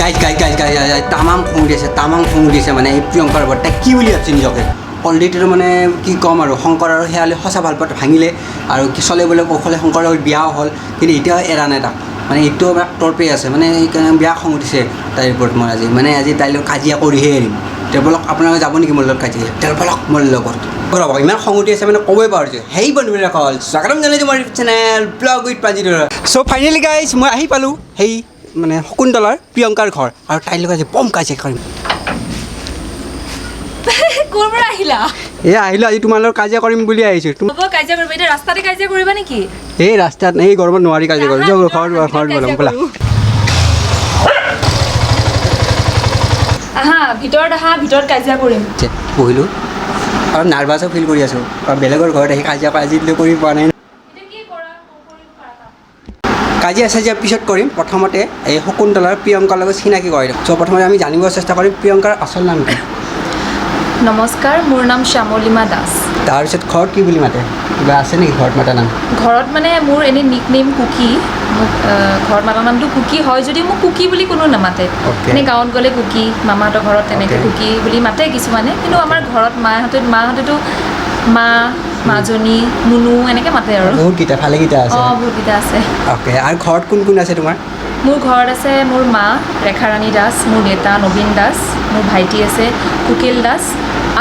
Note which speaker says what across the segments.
Speaker 1: Guys তামাম খং উঠিছে মানে এই প্ৰিয়ংকাৰ ওপৰত তাই কি বুলি ভাবছে নিজকে অলৰেডি মানে কি ক'ম আৰু শংকৰ আৰু সেয়ালে সঁচা ভাল পোৱাটো ভাঙিলে আৰু কি চলে বোলে কৌশলে শংকৰৰ বিয়াও হ'ল কিন্তু এতিয়াও এৰা নাই তাক মানে এইটো আমাক তৰ্পে আছে মানে সেইকাৰণে বেয়া খং উঠিছে তাইৰ ওপৰত মই আজি তাইৰ লগত কাজিয়া কৰিহে এৰিম তেওঁ বলক আপোনালোকে যাব নেকি মোৰ লগত কাজিয়া তেওঁ বলক মোৰ লগত ৰ'ব ইমান খং উঠি আছে মানে ক'বই পাহৰিছোঁ সেই বন্ধুবিলাকল স্বাগতম জনাইছোঁ মোৰ চেনেল ব্লগ উইথ প্ৰাঞ্জিতৰ চ' ফাইনেলি গাইজ মই আহি পালোঁ সেই মানে শকুন্তলাৰ প্ৰিয়ংকাৰ ঘৰ আৰু তাইৰ লগত আজি বম কাজিয়া কৰিম
Speaker 2: ক'ৰ পৰা আহিলা
Speaker 1: আহিলোঁ আজি তোমাৰ লগত কাজিয়া কৰিম বুলি আহিছোঁ
Speaker 2: কাজিয়া কৰিবা এতিয়া ৰাস্তাতে কাজিয়া কৰিবা নেকি
Speaker 1: এই ৰাস্তাত এই গৰমত নোৱাৰি কাজিয়া কৰিম ঘৰত ব'লা
Speaker 2: আহা ভিতৰত কাজিয়া কৰিম
Speaker 1: বহিলোঁ আৰু নাৰ্ভাছো ফিল কৰি আছোঁ আৰু বেলেগৰ ঘৰত আহি কাজিয়া আজিলৈ কৰি পোৱা নাই কাজিয়া চাজিয়া পিছত কৰিম প্ৰথমতে এই শকুন্তলাৰ প্ৰিয়ংকাৰ লগত চিনাকি কৰি দিম চ' প্ৰথমতে আমি জানিব চেষ্টা কৰিম প্ৰিয়ংকাৰ আচল নাম কি
Speaker 2: নমস্কাৰ মোৰ নাম শ্যামলিমা দাস
Speaker 1: তাৰপিছত ঘৰত কি বুলি মাতে কিবা আছে নেকি ঘৰত মাতা নাম
Speaker 2: ঘৰত মানে মোৰ এনেই নিক নেম কুকি মোক ঘৰত মাতা নামটো কুকি হয় যদি মোক কুকি বুলি কোনো নামাতে এনেই গাঁৱত গ'লে কুকি মামাহঁতৰ ঘৰত তেনেকৈ কুকি বুলি মাতে কিছুমানে কিন্তু আমাৰ ঘৰত মাহঁতেতো মা মাজনী মুনু এনেকৈ মাতে আৰু
Speaker 1: বহুতকেইটা ভালেকেইটা আছে
Speaker 2: বহুতকেইটা আছে
Speaker 1: অ'কে আৰু ঘৰত কোন কোন আছে তোমাৰ
Speaker 2: মোৰ ঘৰত আছে মোৰ মা ৰেখাৰাণী দাস মোৰ দেউতা নবীন দাস মোৰ ভাইটি আছে কুকিল দাস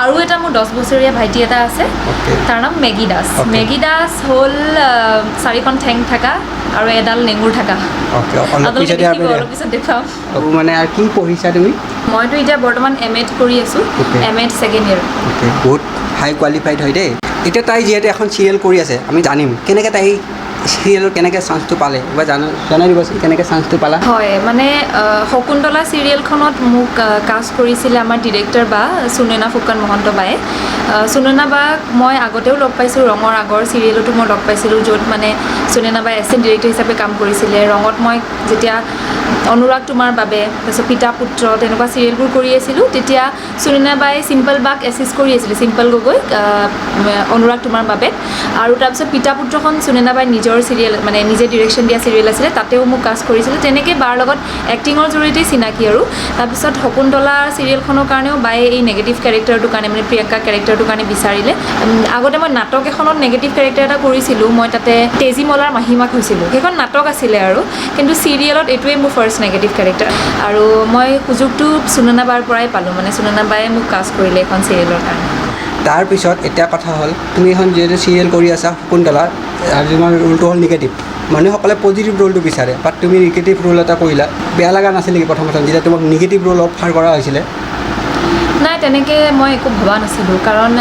Speaker 2: আৰু এটা মোৰ 10 বছৰীয়া ভাইটি এটা আছে তাৰ নাম মেগী দাস হ'ল 4খন ঠেং থকা আৰু এডাল নেঙুৰ থকা পিছত দেখুৱাম
Speaker 1: মানে আৰু কি পঢ়িছা তুমি
Speaker 2: মইতো এতিয়া বৰ্তমান MA কৰি আছোঁ MA ছেকেণ্ড ইয়েৰ
Speaker 1: বহুত হাই কোৱালিফাইড হয় দেই এতিয়া তাই যিহেতু এখন চিৰিয়েল কৰি আছে আমি জানিম কেনেকৈ তাই চিৰিয়েলৰ কেনেকৈ চান্সটো পালে বা জনাই দিবচোন কেনেকৈ চান্সটো পালা
Speaker 2: হয় মানে শকুন্তলা চিৰিয়েলখনত মোক কাষ্ট কৰিছিলে আমাৰ ডিৰেক্টৰ বা সুনয়না ফুকন মহন্ত বায়ে সুনয়না বাক মই আগতেও লগ পাইছোঁ ৰঙৰ আগৰ চিৰিয়েলতো মই লগ পাইছিলোঁ য'ত মানে সুনয়না বাই এছিষ্টেণ্ট ডিৰেক্টৰ হিচাপে কাম কৰিছিলে ৰঙত মই যেতিয়া অনুৰাগ তোমাৰ বাবে তাৰপিছত পিতা পুত্ৰ তেনেকুৱা চিৰিয়েলবোৰ কৰি আছিলোঁ তেতিয়া সুনয়না বাই চিম্পল বাক এছিষ্ট কৰি আছিলে চিম্পল গগৈ অনুৰাগ তোমাৰ বাবে আৰু তাৰপিছত পিতা পুত্ৰখন সুনয়না বাই নিজৰ চিৰিয়েল মানে নিজে ডিৰেকশ্যন দিয়া চিৰিয়েল আছিলে তাতেও মোক কাষ্ট কৰিছিলে তেনেকৈ বাৰ লগত এক্টিঙৰ জৰিয়তেই চিনাকি আৰু তাৰপিছত শকুন্তলা চিৰিয়েলখনৰ কাৰণেও বায়ে এই নেগেটিভ কেৰেক্টাৰটোৰ কাৰণে মানে প্ৰিয়ংকা কেৰেক্টাৰটোৰ কাৰণে বিচাৰিলে আগতে মই নাটক এখনত নেগেটিভ কেৰেক্টাৰ এটা কৰিছিলোঁ মই তাতে তেজীমলাৰ মাহীমাক হৈছিলোঁ সেইখন নাটক আছিলে আৰু কিন্তু চিৰিয়েলত এইটোৱেই মোৰ ফাৰ্ষ্ট নেগেটিভ কেৰেক্টাৰ আৰু মই সুযোগটো সুনয়না বাৰ পৰাই পালোঁ মানে সুনয়না বায়ে মোক কাষ্ট কৰিলে এখন চিৰিয়েলৰ কাৰণে
Speaker 1: তাৰপিছত এতিয়া কথা হ'ল তুমি এখন যিহেতু চিৰিয়েল কৰি আছা শকুন্তলা আৰু তোমাৰ ৰোলটো হ'ল নিগেটিভ মানুহসকলে পজিটিভ ৰোলটো বিচাৰে বাট তুমি নিগেটিভ ৰোল এটা কৰিলা বেয়া লগা নাছিল নেকি প্ৰথম যেতিয়া তোমাক নিগেটিভ ৰোল অফাৰ কৰা হৈছিলে
Speaker 2: নাই তেনেকৈ মই একো ভবা নাছিলোঁ কাৰণ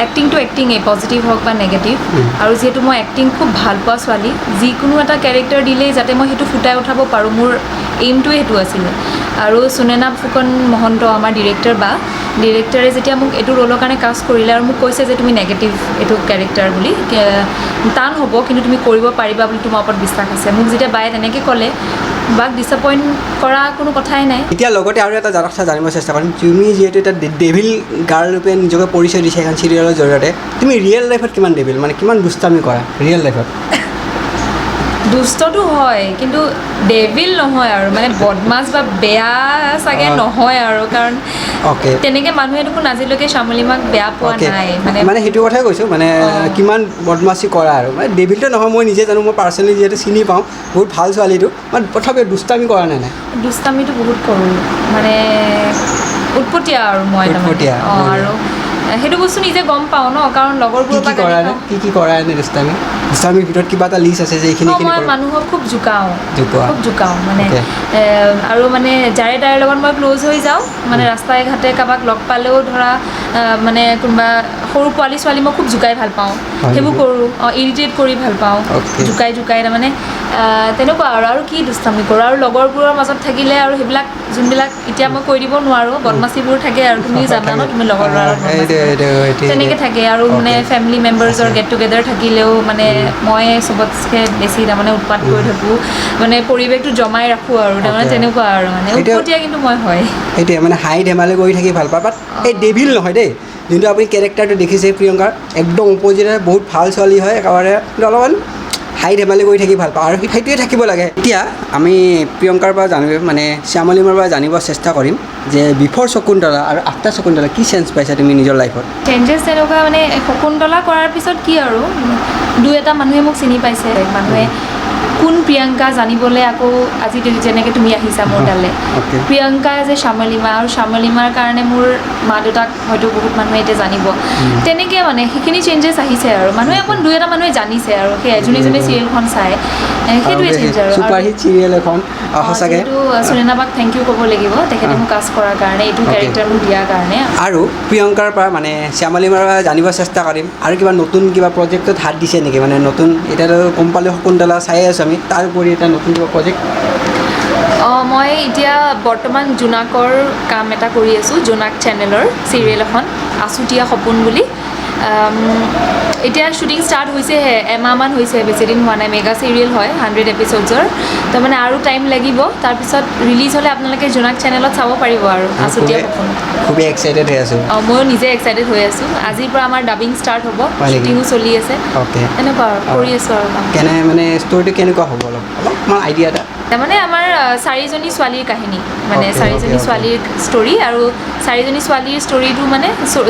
Speaker 2: এক্টিংটো এক্টিঙেই পজিটিভ হওক বা নেগেটিভ আৰু যিহেতু মই এক্টিং খুব ভাল পোৱা ছোৱালী যিকোনো এটা কেৰেক্টাৰ দিলেই যাতে মই সেইটো ফুটাই উঠাব পাৰোঁ মোৰ এইমটোৱে সেইটো আছিলে আৰু সুনয়না ফুকন মহন্ত আমাৰ ডিৰেক্টৰে যেতিয়া মোক এইটো ৰোলৰ কাৰণে কাষ্ট কৰিলে আৰু মোক কৈছে যে তুমি নেগেটিভ এইটো কেৰেক্টাৰ বুলি টান হ'ব কিন্তু তুমি কৰিব পাৰিবা বুলি তোমাৰ ওপৰত বিশ্বাস আছে মোক যেতিয়া বায়ে তেনেকৈ ক'লে বাক ডিছএপইণ্ট কৰা কোনো কথাই নাই
Speaker 1: এতিয়া লগতে আৰু এটা কথা জানিব চেষ্টা কৰিম তুমি যিহেতু এটা ডেভিল গাৰ্ল ৰূপে নিজকে পৰিচয় দিছা এখন চিৰিয়েলৰ জৰিয়তে তুমি ৰিয়েল লাইফত কিমান ডেভিল মানে কিমান দুষ্টামি কৰা ৰিয়েল লাইফত
Speaker 2: দুষ্টটো হয় কিন্তু ডেভিল নহয় আৰু মানে বদমাছ বা বেয়া চাগে নহয় আৰু কাৰণ তেনেকৈ মানুহে দেখোন আজিলৈকে শ্যামলিমাক বেয়া পোৱা নাই
Speaker 1: মানে সেইটো কথাই কৈছোঁ মানে কিমান বদমাচি কৰা আৰু মানে ডেভিলটো নহয় মই নিজে জানো মই পাৰ্চনেলি যিহেতু চিনি পাওঁ বহুত ভাল ছোৱালীটো মানে তথাপিও দুষ্টামি কৰা নাই
Speaker 2: দুষ্টামিটো বহুত কৰোঁ মানে উৎপতীয়া আৰু মই আৰু সেইটো বস্তু নিজে গম পাওঁ ন কাৰণ লগৰবোৰৰ পৰা
Speaker 1: কি কৰা এনে দুষ্টামিৰ ভিতৰত কিবা এটা লিষ্ট আছে যে এইখিনি
Speaker 2: মই মানুহক খুব জোকাওঁ মানে আৰু মানে যাৰে তাৰে লগত মই ক্ল'জ হৈ যাওঁ মানে ৰাস্তাই ঘাটে কাৰোবাক লগ পালেও ধৰা মানে কোনোবা সৰু পোৱালী ছোৱালী মই খুব জোকাই ভাল পাওঁ সেইবোৰ কৰোঁ ইৰিটেট কৰি ভাল পাওঁ জোকাই তাৰমানে তেনেকুৱা আৰু কি দুষ্টামি কৰোঁ আৰু লগৰবোৰৰ মাজত থাকিলে আৰু সেইবিলাক যোনবিলাক এতিয়া মই কৈ দিব নোৱাৰোঁ বদমাচিবোৰ থাকে আৰু তুমি জানা ন তুমি লগৰ তেনেকৈ থাকে আৰু মানে ফেমিলি মেম্বাৰ্ছৰ গেট টুগেডাৰ থাকিলেও মানে মই চবতকৈ বেছি তাৰমানে উৎপাত কৰি থাকোঁ মানে পৰিৱেশটো জমাই ৰাখোঁ আৰু তাৰমানে তেনেকুৱা আৰু মানে উৎপতীয়া কিন্তু মই হয়
Speaker 1: সেইটোৱে মানে হাই ধেমালি কৰি থাকি ভাল পাওঁ বাট এই ডেভিল নহয় দেই যোনটো আপুনি কেৰেক্টাৰটো দেখিছে প্ৰিয়ংকাৰ একদম অপজিট হয় বহুত ভাল ছোৱালী হয় একেবাৰে অলপমান হাঁহি ধেমালি কৰি থাকি ভাল পাওঁ আৰু সেইটোৱে থাকিব লাগে। এতিয়া আমি প্ৰিয়ংকাৰ পৰা জানিব মানে শ্যামলিমাৰ পৰা জানিব চেষ্টা কৰিম যে বিফৰ শকুন্তলা আৰু আফটাৰ শকুন্তলা কি চেঞ্জ পাইছা তুমি নিজৰ লাইফত?
Speaker 2: চেঞ্জেছ তেনেকুৱা মানে শকুন্তলা কৰাৰ পিছত কি আৰু দুই এটা মানুহে মোক চিনি পাইছে, মানুহে কোন প্ৰিয়ংকা জানিবলৈ আকৌ আজি যেনেকৈ তুমি আহিছা মোৰ তালৈ,
Speaker 1: Okay.
Speaker 2: প্ৰিয়ংকা যে শ্যামলিমা আৰু শ্যামলিমাৰ কাৰণে মোৰ মা দেউতাক হয়তো বহুত মানুহে এতিয়া জানিব, তেনেকৈ মানে সেইখিনি চেঞ্জেছ আহিছে আৰু মানুহে অকণ দুই এটা মানুহে জানিছে আৰু সেই যোনে যোনে চিৰিয়েলখন চায় সেইটোৱে চেঞ্জ আৰু
Speaker 1: ছুপাৰ হিট চিৰিয়েল এখন সঁচাকৈ।
Speaker 2: যিহেতু সুনয়না বাক থেংক ইউ ক'ব লাগিব, তেখেতে মোক কাষ্ট কৰাৰ কাৰণে, এইটো কেৰেক্টাৰ মোক দিয়াৰ কাৰণে।
Speaker 1: আৰু প্ৰিয়ংকাৰ পৰা মানে শ্যামলিমাৰ পৰা জানিব চেষ্টা কৰিম আৰু কিবা নতুন কিবা প্ৰজেক্টত হাত দিছে নেকি, মানে নতুন এতিয়াতো গম পালোঁ শকুন্তলা চাই আছোঁ আমি, তাৰ উপৰি এটা নতুন কিবা প্ৰজেক্ট?
Speaker 2: মই এতিয়া বৰ্তমান জোনাকৰ কাম এটা কৰি আছোঁ, জোনাক চেনেলৰ চিৰিয়েল এখন আছুতীয়া সপোন বুলি। এতিয়া শ্বুটিং ষ্টাৰ্ট হৈছেহে, এমাহমান হৈছে, বেছিদিন হোৱা নাই। মেগা চিৰিয়েল হয় 100 এপিছ'ডছৰ, তো মানে আৰু টাইম লাগিব। তাৰপিছত ৰিলিজ হ'লে আপোনালোকে জোনাক চেনেলত চাব পাৰিব আৰু আছুতীয়া সপোন।
Speaker 1: খুবেই এক্সাইটেড হৈ আছোঁ।
Speaker 2: ময়ো নিজে এক্সাইটেড হৈ আছোঁ। আজিৰ পৰা আমাৰ ডাবিং ষ্টাৰ্ট হ'ব, শ্বুটিঙো চলি আছে, এনেকুৱা আৰু কৰি আছোঁ আৰু কাম।
Speaker 1: কেনে মানে ষ্টৰিটো কেনেকুৱা হ'ব অলপমান আইডিয়া এটা?
Speaker 2: তাৰমানে আমাৰ 4জনী ছোৱালীৰ কাহিনী, মানে 4জনী ছোৱালীৰ ষ্টৰী, আৰু 4জনী ছোৱালীৰ ষ্টৰীটো মানে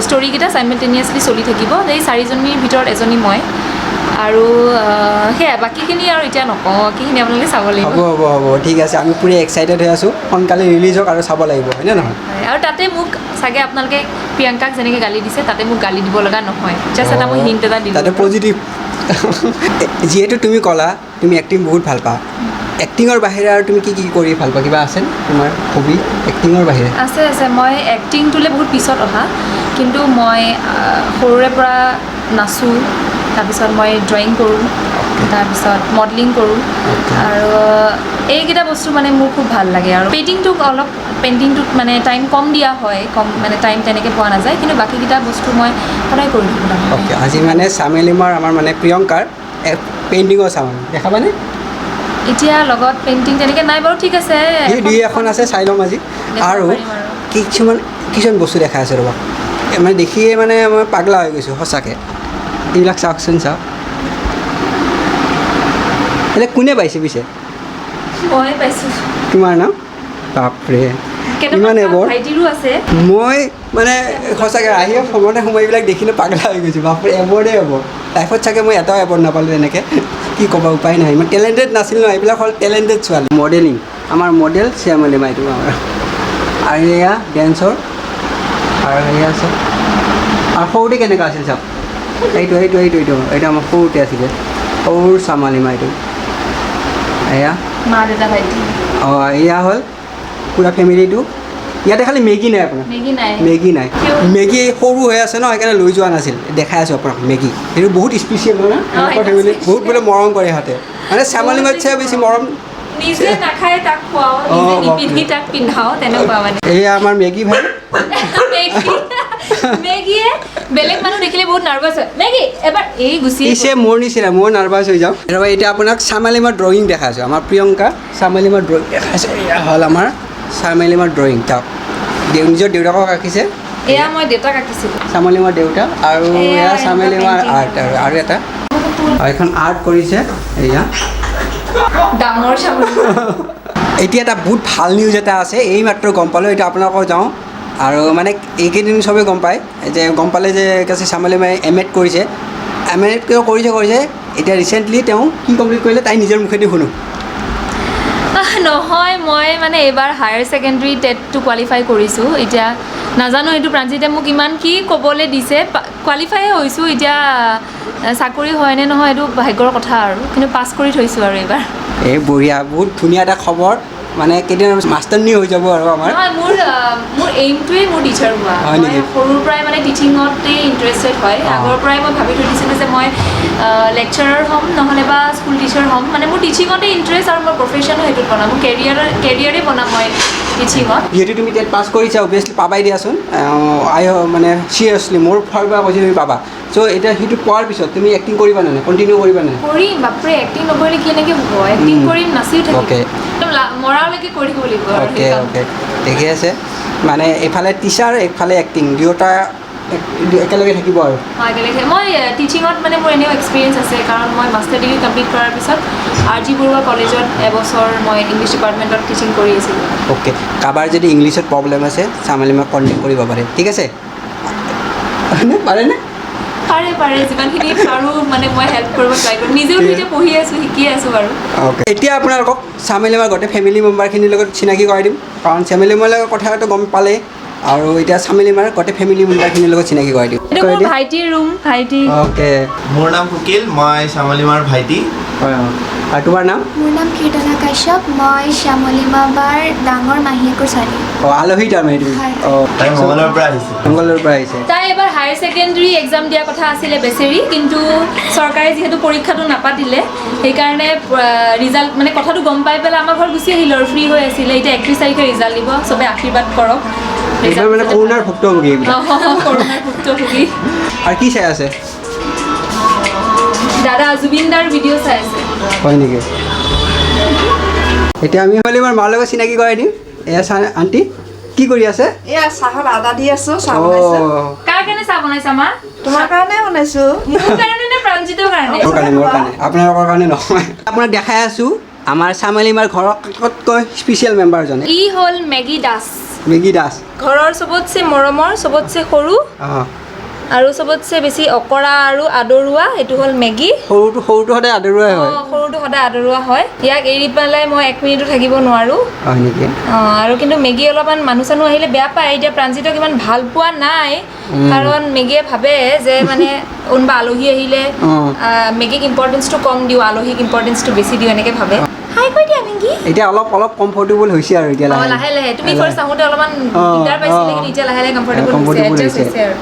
Speaker 2: ষ্টৰীকেইটা চাইমেলটেনিয়াছলি চলি থাকিব। এই 4জনীৰ ভিতৰত এজনী মই, আৰু সেয়া বাকীখিনি আৰু এতিয়া নকওঁ, বাকীখিনি আপোনালোকে চাব লাগিব।
Speaker 1: হ'ব ঠিক আছে, আমি পুৰা এক্সাইটেড হৈ আছোঁ, সোনকালে ৰিলিজ হওক আৰু চাব লাগিব, হয়নে নহয়?
Speaker 2: আৰু তাতে মোক চাগে আপোনালোকে প্ৰিয়ংকাক যেনেকৈ গালি দিছে, তাতে মোক গালি দিব লগা নহয়, জাষ্ট এটা মই হিণ্ট এটা দিলোঁ।
Speaker 1: তাতে পজিটিভ। যিহেতু তুমি ক'লা তুমি এক্টিং বহুত ভাল পোৱা, এক্টিঙৰ বাহিৰে আৰু তুমি কি কৰি ভাল পোৱা, কিবা আছে তোমাৰ হবি এক্টিঙৰ বাহিৰে?
Speaker 2: আছে। মই এক্টিংটোলৈ বহুত পিছত অহা, কিন্তু মই সৰুৰে পৰা নাচোঁ, তাৰপিছত মই ড্ৰয়িং কৰোঁ, তাৰপিছত মডেলিং কৰোঁ, আৰু এইকেইটা বস্তু মানে মোৰ খুব ভাল লাগে। আৰু পেইণ্টিংটোত মানে টাইম কম দিয়া হয়, মানে টাইম তেনেকৈ পোৱা নাযায়, কিন্তু বাকীকেইটা বস্তু মই সদায় কৰি থাকোঁ।
Speaker 1: অ'কে, আজি মানে শ্যামলিমাৰ আমাৰ মানে প্ৰিয়ংকাৰ পেইণ্টিঙৰ চাম, দেখাবানে?
Speaker 2: এতিয়া লগত পেইণ্টিং তেনেকৈ নাই বাৰু, ঠিক আছে,
Speaker 1: দুই এখন আছে, চাই ল'ম আজি। আৰু কিছুমান বস্তু দেখাই আছে ৰ'বা, মানে দেখিয়ে মানে মই পাগলা হৈ গৈছোঁ সঁচাকৈ। এইবিলাক চাওকচোন, চাওক এতিয়া কোনে পাইছে পিছে?
Speaker 2: মই পাইছোঁ।
Speaker 1: তোমাৰ নাম? বাপৰে, ইমান এবৰ।
Speaker 2: ভাইটিৰো আছে।
Speaker 1: মই মানে সঁচাকৈ আহি ফোনতে সোমাই এইবিলাক দেখিলে পাগলা হৈ গৈছোঁ। বাপৰে, এবৰ্ডেই হ'ব। লাইফত চাগে মই এটাও এবৰ্ড নাপালোঁ এনেকৈ, কি ক'বা, উপায় নাই। ইমান টেলেণ্টেড নাছিল ন, এইবিলাক হ'ল টেলেণ্টেড ছোৱালী। মডেলিং, আমাৰ মডেল শ্যামলিমা, এইটো আমাৰ। আৰু এয়া ডেন্সৰ, আৰু এয়া আছে। আৰু সৰুতে কেনেকুৱা আছিল চাওক, এইটো আমাৰ সৰুতে আছিলে, সৰু শ্যামলিমা এইটো। এয়া
Speaker 2: মা দেউতা ভাইটি।
Speaker 1: এয়া হ'ল পুৰা ফেমিলিটো। ইয়াতে খালি মেগী নাই আপোনাৰ, মেগী নাই। মেগী সৰু হৈ আছে ন, সেইকাৰণে লৈ যোৱা নাছিল, দেখাই আছোঁ আপোনাক মেগী। সেইটো বহুত স্পেচিয়েল হয় না, এনেকুৱা ফেমিলি বহুত বোলে মৰম কৰে সিহঁতে, মানে শ্যামলিমাতছে বেছি মৰম।
Speaker 2: নিজে নাখায় তাক খুৱাও, নিজে নিপিন্ধি তাক পিন্ধাও, তেনেকুৱা মানে।
Speaker 1: এয়া আমাৰ মেগী ভাই।
Speaker 2: মেগীয়ে বেলেগ মানুহ দেখিলে বহুত নাৰ্ভাছ হয়, মেগী এবাৰ এই গুচি
Speaker 1: মোৰ নিচিনা, মই নাৰ্ভাছ হৈ যাওঁ। আৰু এতিয়া আপোনাক শ্যামলিমাৰ ড্ৰয়িং দেখাইছোঁ, আমাৰ প্ৰিয়ংকা শ্যামলিমাৰ ড্ৰয়িং দেখাইছে। এয়া হ'ল আমাৰ শ্যামলিমাৰ ড্ৰয়িং, চাওক নিজৰ দেউতাকক আঁকিছে।
Speaker 2: এয়া মই দেউতাক আঁকিছিলোঁ,
Speaker 1: শ্যামলিমাৰ দেউতা, আৰু এয়া শ্যামলিমাৰ আৰ্ট, আৰু এটা এখন আৰ্ট কৰিছে এয়া
Speaker 2: ডাঙৰ শ্যামলিমা।
Speaker 1: এতিয়া এটা বহুত ভাল নিউজ এটা আছে, এই মাত্ৰ গম পালোঁ, এতিয়া আপোনালোকক যাওঁ। আৰু মানে এইকেইদিন চবেই গম পায় গম পালে যে শ্যামলিমাই MA কৰিছে, MA কৰিছে। এতিয়া ৰিচেণ্টলি তেওঁ কি কমপ্লিট কৰিলে তাই নিজৰ মুখেদি শুনো।
Speaker 2: নহয়, মই মানে এইবাৰ হায়াৰ ছেকেণ্ডেৰী টেটটো কোৱালিফাই কৰিছোঁ। এতিয়া নাজানো এইটো প্ৰাঞ্জিতে মোক ইমান কি ক'বলৈ দিছে, কোৱালিফাই হৈছোঁ। এতিয়া চাকৰি হয়নে নহয় এইটো ভাগ্যৰ কথা আৰু, কিন্তু পাছ কৰি থৈছোঁ আৰু এইবাৰ।
Speaker 1: এই বঢ়িয়া, বহুত ধুনীয়া এটা খবৰ, মানে কেইদিন মাষ্টাৰনী হৈ যাব আৰু আমাৰ।
Speaker 2: নহয়, মোৰ এইমটোৱেই মোৰ টিচাৰ হোৱা। মই সৰুৰ পৰাই মানে টিচিঙতেই ইণ্টাৰেষ্টেড হয়। আগৰ পৰাই মই ভাবি থৈ দিছিলোঁ যে মই লেকচাৰাৰ হ'ম, নহ'লে বা স্কুল টিচাৰ হ'ম। মানে মোৰ টিচিঙতে ইণ্টাৰেষ্ট, আৰু মই প্ৰফেশ্যনো সেইটোত বনাম, মোৰ কেৰিয়াৰে বনাম মই টিচিঙত। যিহেতু
Speaker 1: তুমি টেট পাছ কৰিছা, অভিয়াছলি পাবাই দিয়াচোন। মানে চিৰিয়াছলি মোৰ ফালৰ পৰা কৈছোঁ তুমি পাবা। চ' এতিয়া সেইটো পোৱাৰ পিছত তুমি এক্টিং কৰিবা নে নাই, কণ্টিনিউ কৰিবা নে নাই?
Speaker 2: কৰিম, বাপৰে, এক্টিং নকৰিলে কেনেকৈ হ'ব, এক্টিং কৰিম, নাচিও থাকিম, মৰালৈকে কৰি থাকিব লাগিব।
Speaker 1: অ'কে, ঠিকে আছে। মানে এইফালে টিচাৰ, এইফালে এক্টিং, দুয়োটা একেলগে থাকিব আৰু
Speaker 2: একেলগে মই টিচিঙত মানে মোৰ এনেও এক্সপিৰিয়েঞ্চ আছে কাৰণ মই মাষ্টাৰ ডিগ্ৰী কমপ্লিট কৰাৰ পিছত RG বৰুৱা কলেজত এবছৰ মই ইংলিছ ডিপাৰ্টমেণ্টত টিচিং কৰি আছিলোঁ
Speaker 1: অ'কে কাৰোবাৰ যদি ইংলিছত প্ৰব্লেম আছে চামেলিমাক কণ্টেক্ট কৰিব পাৰে ঠিক আছে পাৰেনে
Speaker 2: পাৰে যিমানখিনি পাৰোঁ মানে মই হেল্প কৰিব ট্ৰাই কৰোঁ নিজেও এতিয়া পঢ়ি আছোঁ শিকি আছোঁ বাৰু
Speaker 1: অ'কে এতিয়া আপোনালোকক চামেলিমাৰ গোটেই ফেমিলি মেম্বাৰখিনিৰ লগত চিনাকি কৰাই দিম কাৰণ চামেলিমাৰ লগত কথাটো গম পালে আৰু এতিয়া চামেলিমাৰ গোটেই ফেমিলি মেম্বাৰখিনিৰ লগত চিনাকি কৰাই দিম
Speaker 2: এইটো মোৰ ভাইটিৰ ৰুম ভাইটি
Speaker 1: অ'কে
Speaker 3: মোৰ নাম কুকিল মই শ্যামলিমাৰ ভাইটি
Speaker 1: হয় আৰু তোমাৰ নাম
Speaker 4: মোৰ নাম কীৰ্তনা কাশ্যপ মই শ্যামলিমা বাৰ ডাঙৰ মাহীয়েকৰ ছোৱালী
Speaker 1: অঁ আলহী তাৰমানে তুমি
Speaker 4: হয়।
Speaker 1: অঁ
Speaker 3: তাই মঙলৰ পৰা আহিছে
Speaker 1: মংগলৰ পৰা আহিছে
Speaker 2: তাই এবাৰ হায়াৰ ছেকেণ্ডেৰী এক্সাম দিয়াৰ কথা আছিলে বেচেৰি কিন্তু চৰকাৰে যিহেতু পৰীক্ষাটো নাপাতিলে সেইকাৰণে ৰিজাল্ট মানে কথাটো গম পাই পেলাই আমাৰ ঘৰত গুচি আহিলোঁ আৰু ফ্ৰী হৈ আছিলে এতিয়া 31 তাৰিখে ৰিজাল্ট দিব চবে আশীৰ্বাদ কৰক
Speaker 1: এইবাৰ মানে কৰোণাৰ ভুক্তভোগী এইবিলাক
Speaker 2: কৰোণাৰ ভুক্তভোগী
Speaker 1: আৰু কি চাই আছে
Speaker 2: দাদা জুবিন দাৰ ভিডিঅ' চাই আছে
Speaker 1: হয় নেকি এতিয়া আমি চামেলিমাৰ মাৰ লগত চিনাকি কৰাই দিম এয়া আণ্টি কি কৰি আছে
Speaker 5: এয়া চাহত আদা দি আছো চাহ বনাইছো
Speaker 1: অঁ
Speaker 2: কাৰ কাৰণে চাহ বনাইছা মা
Speaker 5: তোমাৰ কাৰণে বনাইছো
Speaker 2: মোৰ কাৰণে নে প্ৰাঞ্জিতৰ কাৰণে
Speaker 1: মোৰ কাৰণে আপোনালোকৰ কাৰণে নহয় আপোনাক দেখাই আছোঁ আমাৰ চামেলিমাৰ ঘৰৰ আটাইতকৈ স্পেচিয়েল মেম্বাৰজনে
Speaker 2: ই হ'ল মেগী দাস
Speaker 1: মেগী দাস
Speaker 2: ঘৰৰ চবতছে মৰমৰ চবতছে সৰু
Speaker 1: অঁ
Speaker 2: আৰু চবতছে বেছি অকৰা আৰু আদৰুৱা এইটো হ'ল মেগী
Speaker 1: সৰুটো সদায় আদৰুৱাই হয়
Speaker 2: সৰুটো সদায় আদৰুৱা হয় ইয়াক এৰি পেলাই মই 1 মিনিটো থাকিব নোৱাৰোঁ
Speaker 1: হয় নেকি
Speaker 2: আৰু কিন্তু মেগী অলপমান মানুহ চানুহ আহিলে বেয়া পায় এতিয়া প্ৰাঞ্জিতক ইমান ভাল পোৱা নাই কাৰণ মেগীয়ে ভাবে যে মানে কোনোবা আলহী আহিলে মেগীক ইম্পৰ্টেঞ্চটো কম দিওঁ আলহীক ইম্পৰ্টেঞ্চটো বেছি দিওঁ এনেকৈ ভাবে হাই কৈ দিয়া মেগী
Speaker 1: এতিয়া অলপ কমফৰ্টেবল হৈছে আৰু এতিয়া
Speaker 2: লাহে লাহে তুমি ফাৰ্ষ্ট আহোঁতে অলপমান দিগদাৰ পাইছিলে কিন্তু এতিয়া লাহে লাহে কমফৰ্টেবল হৈছে আৰু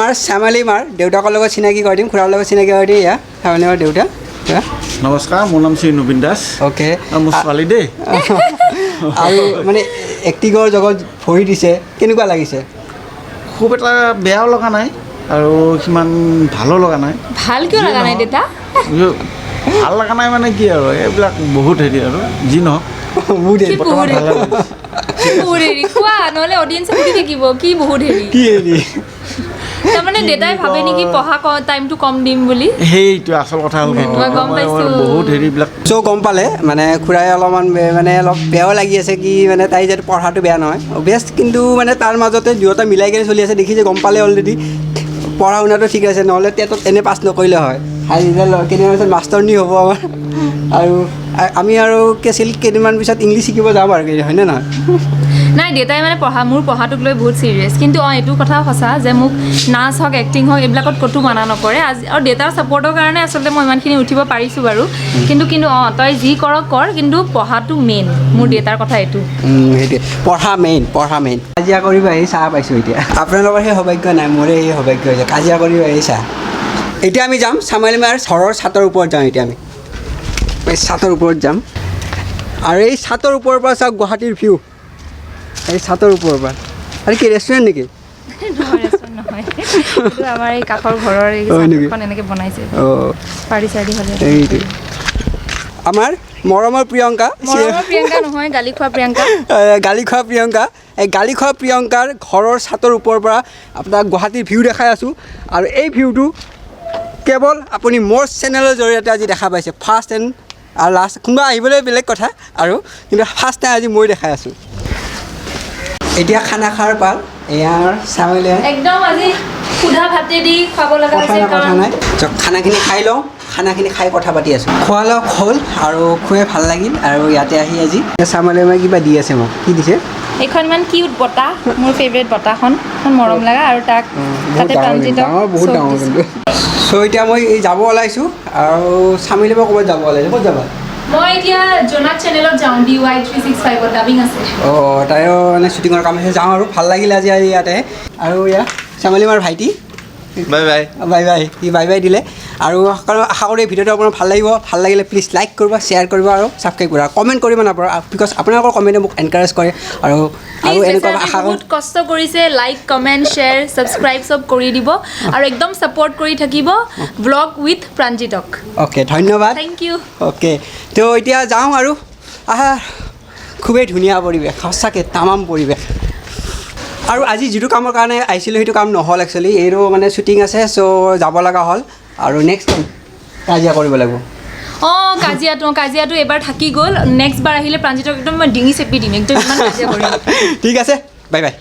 Speaker 1: আমাৰ চামেলিমাৰ দেউতাকৰ লগত চিনাকি কৰি দিম খুৰাৰ লগত চিনাকি কৰি দিম এয়া চামেলিমাৰ দেউতা
Speaker 6: নমস্কাৰ মোৰ নাম শ্ৰী নবীন দাস
Speaker 1: অ'কে
Speaker 6: মোৰ ছোৱালী দেই
Speaker 1: আৰু মানে এক্টিঙৰ জগত ভৰি দিছে কেনেকুৱা লাগিছে
Speaker 6: খুব এটা বেয়াও লগা নাই আৰু সিমান ভালো লগা নাই
Speaker 2: ভাল কিয় লগা নাই দেউতা
Speaker 6: ভাল লগা নাই মানে কি আৰু এইবিলাক বহুত হেৰি আৰু যি নহওক
Speaker 1: বহুত
Speaker 2: কি বহুত হেৰি বহুত হেৰি কোৱা নহ'লে অডিয়েঞ্চে সুধি থাকিব কি বহুত হেৰি
Speaker 1: কি হেৰি
Speaker 2: তাৰমানে দেউতাই ভাবে নেকি পঢ়া টাইমটো কম দিম বুলি
Speaker 6: সেইটো আচল কথা হ'ল সেইটো
Speaker 2: মই গম পাইছোঁ।
Speaker 6: বহুত হেৰিবিলাক
Speaker 1: চ' গম পালে মানে খুৰাই অলপমান মানে অলপ বেয়াও লাগি আছে কি মানে তাই যিহেতু পঢ়াটো বেয়া নহয় অভিয়াছ কিন্তু মানে তাৰ মাজতে দুয়োটা মিলাই কেনে চলি আছে দেখিছে গম পালে অলৰেডি পঢ়া শুনাটো ঠিক আছে নহ'লে টেটত এনে পাছ নকৰিলে হয় আৰু কেইদিনমান পিছত মাষ্টৰনী হ'ব আমাৰ আৰু আমি আৰু কি আছিল কেইদিনমান পিছত ইংলিছ শিকিব যাম আৰু হয়নে নহয়
Speaker 2: নাই দেউতাই মানে মোৰ পঢ়াটোক লৈ বহুত চিৰিয়াছ কিন্তু এইটো কথা সঁচা যে মোক নাচ হওক এক্টিং হওক এইবিলাকত ক'তো মানা নকৰে আজি আৰু দেউতাৰ ছাপৰ্টৰ কাৰণে আচলতে মই ইমানখিনি উঠিব পাৰিছোঁ বাৰু কিন্তু তই যি কৰ কিন্তু পঢ়াটো মেইন মোৰ দেউতাৰ কথা এইটো
Speaker 1: সেইটোৱে পঢ়া মেইন কাজিয়া কৰিব আহি চাহ পাইছোঁ এতিয়া আপোনালোকৰ সেই সৌভাগ্য নাই মোৰে সেই সৌভাগ্য হৈছে কাজিয়া কৰিব আহি চাহ এতিয়া আমি যাম চামেলিমাৰ ঘৰৰ ছাতৰ ওপৰত যাম এতিয়া আমি এই ছাতৰ ওপৰত যাম আৰু এই ছাতৰ ওপৰৰ পৰা চাওক গুৱাহাটীৰ ভিউ এই ছাতৰ ওপৰৰ পৰা আৰু কি ৰেষ্টুৰেণ্ট নেকি
Speaker 2: নহয় এইটো আমাৰ এই কাষৰ ঘৰৰ এই
Speaker 1: হয় নেকি?
Speaker 2: চাহখন এনেকৈ বনাইছে
Speaker 1: অঁ
Speaker 2: পাৰি চাৰি হ'লে
Speaker 1: এইটো আমাৰ মৰমৰ প্ৰিয়ংকা
Speaker 2: মৰমৰ প্ৰিয়ংকা নহয় গালি খোৱা প্ৰিয়ংকা
Speaker 1: গালি খোৱা প্ৰিয়ংকা এই গালি খোৱা প্ৰিয়ংকাৰ ঘৰৰ ছাতৰ ওপৰৰ পৰা আপোনাক গুৱাহাটীৰ ভিউ দেখাই আছোঁ আৰু এই ভিউটো কেৱল আপুনি মোৰ চেনেলৰ জৰিয়তে আজি দেখা পাইছে ফাৰ্ষ্ট এণ্ড আৰু লাষ্ট কোনোবা আহিবলৈ বেলেগ কথা আৰু কিন্তু ফাৰ্ষ্ট টাইম আজি মই দেখাই আছোঁ এতিয়া খানা খোৱাৰ পাল এয়াৰ চামেলিয়াৰ
Speaker 2: একদম আজি সুধা ভাতেদি খুৱাব লগা
Speaker 1: কথা
Speaker 2: হৈছে
Speaker 1: কথা
Speaker 2: কাৰণ
Speaker 1: নাই খানাখিনি খাই লওঁ খানাখিনি খাই কথা পাতি আছোঁ খোৱা লোৱা হ'ল আৰু খুবেই ভাল লাগিল আৰু ইয়াতে আহি আজি চামেলিয়াই কিবা দি আছে মোক কি দিছে
Speaker 2: এইখন ইমান কিউট বঁটা মোৰ ফেভৰেট বঁটাখন মৰম লগা আৰু তাক তাতে প্ৰাঞ্জিতক
Speaker 1: বহুত
Speaker 2: চখ
Speaker 1: ডাঙৰ
Speaker 2: দিছোঁ।
Speaker 1: কিন্তু চ' এতিয়া মই যাব ওলাইছোঁ আৰু চামেলিৰ পৰা ক'ৰবাত যাব ওলাইছোঁ ক'ত যাবা
Speaker 2: মই এতিয়া জোনাত চেনেলত যাওঁ DY 365 ডাবিং আছে
Speaker 1: অঁ তাইও মানে শ্বুটিঙৰ কাম আছে যাওঁ আৰু ভাল লাগিলে আজি ইয়াতে আৰু এয়া চামেলিমাৰ ভাইটি
Speaker 3: বাই বাই
Speaker 1: বাই বাই সি বাই বাই দিলে আৰু আশা কৰোঁ এই ভিডিঅ'টো আপোনাৰ ভাল লাগিব ভাল লাগিলে প্লিজ লাইক কৰিব শ্বেয়াৰ কৰিব আৰু ছাবস্ক্ৰাইব কৰিব আৰু কমেণ্ট কৰিব নাপাব বিকজ আপোনালোকৰ কমেণ্টে মোক এনকাৰেজ কৰে আৰু এনেকুৱা আশা কৰোঁ
Speaker 2: বহুত কষ্ট কৰিছে লাইক কমেণ্ট শ্বেয়াৰ ছাবস্ক্ৰাইব চব কৰি দিব আৰু একদম ছাপৰ্ট কৰি থাকিব ব্লগ উইথ প্ৰাঞ্জিতক
Speaker 1: অ'কে ধন্যবাদ
Speaker 2: থেংক ইউ
Speaker 1: অ'কে তো এতিয়া যাওঁ আৰু খুবেই ধুনীয়া পৰিৱেশ সঁচাকৈ তামাম পৰিৱেশ আৰু আজি যিটো কামৰ কাৰণে আহিছিলোঁ সেইটো কাম নহ'ল একচুৱেলি এইটো মানে শ্বুটিং আছে চ' যাব লগা হ'ল আৰু নেক্সট টাইম কাজিয়া কৰিব লাগিব
Speaker 2: অঁ কাজিয়াটো এবাৰ থাকি গ'ল নেক্সট বাৰ আহিলে প্ৰাঞ্জিতক একদম মই ডিঙি চেপি দিম একদম ইমান কাজিয়া কৰিম
Speaker 1: ঠিক আছে বাই বাই